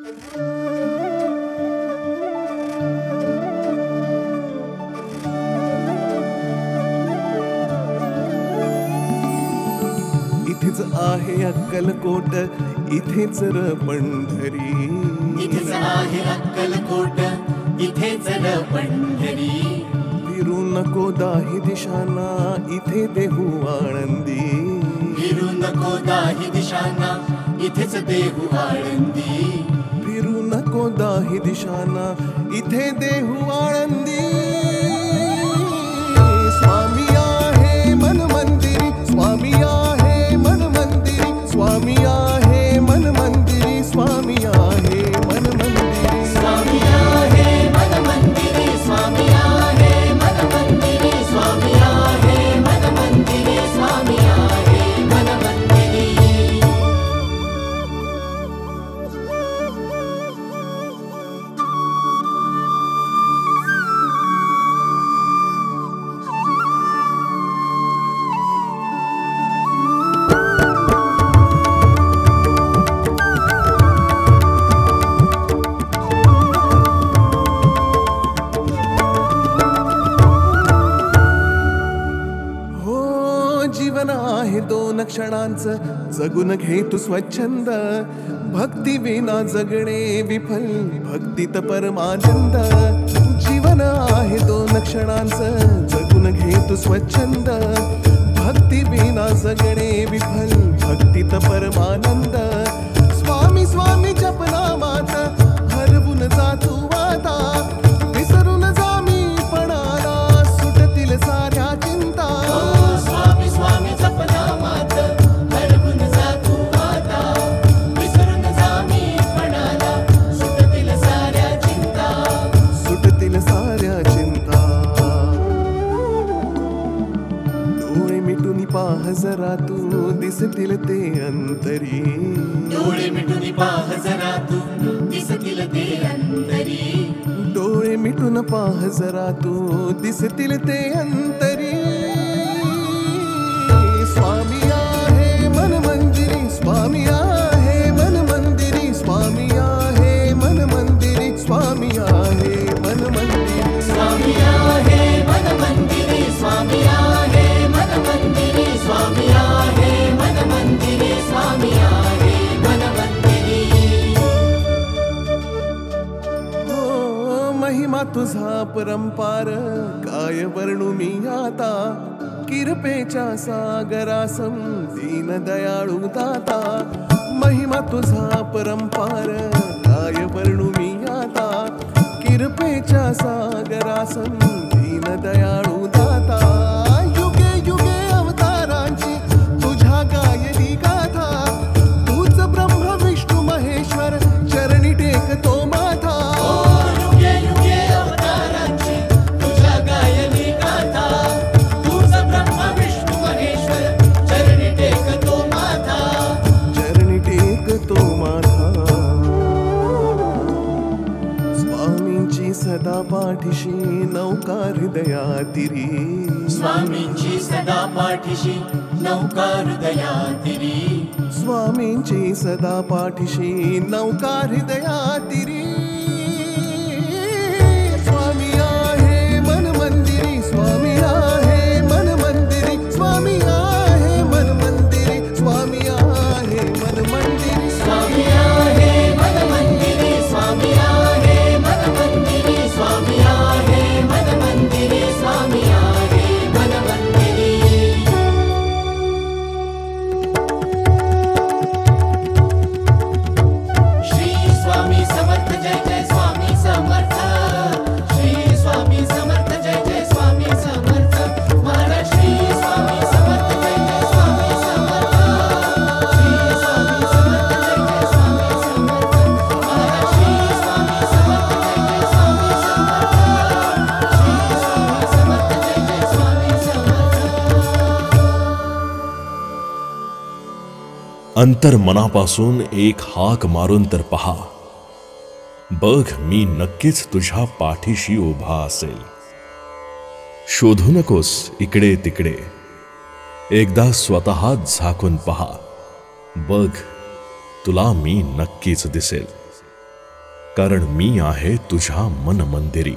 इथेच आहे अक्कलकोट, इथेच र पंढरी, इथेच आहे अक्कलकोट, इथेच र पंढरी. फिरू नको दाही दिशांना, इथे देहू आळंदी. फिरू नको दाही दिशांना, इथेच देहू आळंदी. फिरू नको दाही दिशांना, इथे देहू आळंदी. स्वामी आहे मन मंदिरी, स्वामी आहे मन मंदिरी, स्वामी आहे मन मंदिरी, स्वामी आहे मन मंदिरी. स्वामी आहे मन मंदिरी, स्वामी आहे मन मंदिरी, स्वामी आहे मन मंदिरी, स्वामी आहे मन मंदिरी. जीवन आहे दोन क्षणांचं, जगून घे तू स्वच्छंद. भक्ती विना जगणे विफल, भक्तीत परमानंद. जीवन आहे दोन क्षणांचं, जगून घे तू स्वच्छंद. भक्ती विना जगणे विफल, भक्तीत परमानंद. स्वामी स्वामी जपनामात हरवून जा तू आता, विसरून जा मी पणाला, सुटतील साऱ्या चिंता. स्वामी स्वामी जपनामात हरवून जा तू आता, विसरून जा मी पणाला, सुटतील साऱ्या चिंता. सुटतील साऱ्या चिंता. डोळे मिटून पाह जरा तू, दिसतील ते अंतरी. डोळे मिटून पाह जरा तू, दिसतील ते अंतरी. डोळे मिटून पाह जरा तू, दिसतील ते अंतरी. स्वामी आहे मन मंदिरी, स्वामी आहे मन मंदिरी, स्वामी आहे मन मंदिरी, स्वामी आहे मन मंदिरी. स्वामी आहे मन मंदिरी, स्वामी आहे मन मंदिरी, स्वामी आहे मन मंदिरी, स्वामी आहे मन मंदिरी. हो महिमा तुझा परंपार, काय वर्णू मी आता. किरपेच्या सागरासम दीन दयाळू दाता. महिमा तुझा परंपार, काय वर्णू मी आता. किरपेच्या सागरासम दीन दयाळू दाता. युगे युगे अवतारांची तुझ्या गायली गाथा. तूच ब्रह्म विष्णू महेश्वर, चरणी टेकतो माथा. युगे युगे अवतारांची तुझ्या गायली गाथा. तूच ब्रह्म विष्णू महेश्वर, चरणी टेकतो माथा. चरणी टेकतो माथा. स्वामींची सदा पाठीशी नौका हृदयातिरी. स्वामींची सदा पाठीशी नौका हृदयातिरी. स्वामींची सदा पाठीशी नौका हृदयातिरी. स्वामी आहे मन मंदिरी, स्वामी आहे मन मंदिरी, स्वामी आहे मन मंदिरी, स्वामी आहे मन मंदिरी. स्वामी आहे मन मंदिरी, स्वामी आहे मन मंदिरी, स्वामी आहे मन मंदिरी, स्वामी आहे मन मंदिरी. श्री स्वामी समर्थ, जय जय स्वामी समर्थ. श्री स्वामी समर्थ, जय जय स्वामी समर्थ. महाराज श्री स्वामी समर्थ, जय जय स्वामी समर्थ. श्री स्वामी समर्थ, जय जय स्वामी समर्थ. महाराज श्री स्वामी समर्थ, जय जय स्वामी समर्थ. श्री स्वामी समर्थ, जय जय स्वामी समर्थ. अंतर मनापासून एक हाक मारून तर पहा, बघ मी नक्कीच तुझ्या पाठीशी उभा असेल. शोधू नकोस इकडे तिकडे, एकदा स्वतः झाकून पहा, बघ तुला मी नक्कीच दिसेल. कारण मी आहे तुझ्या मन मंदिरी.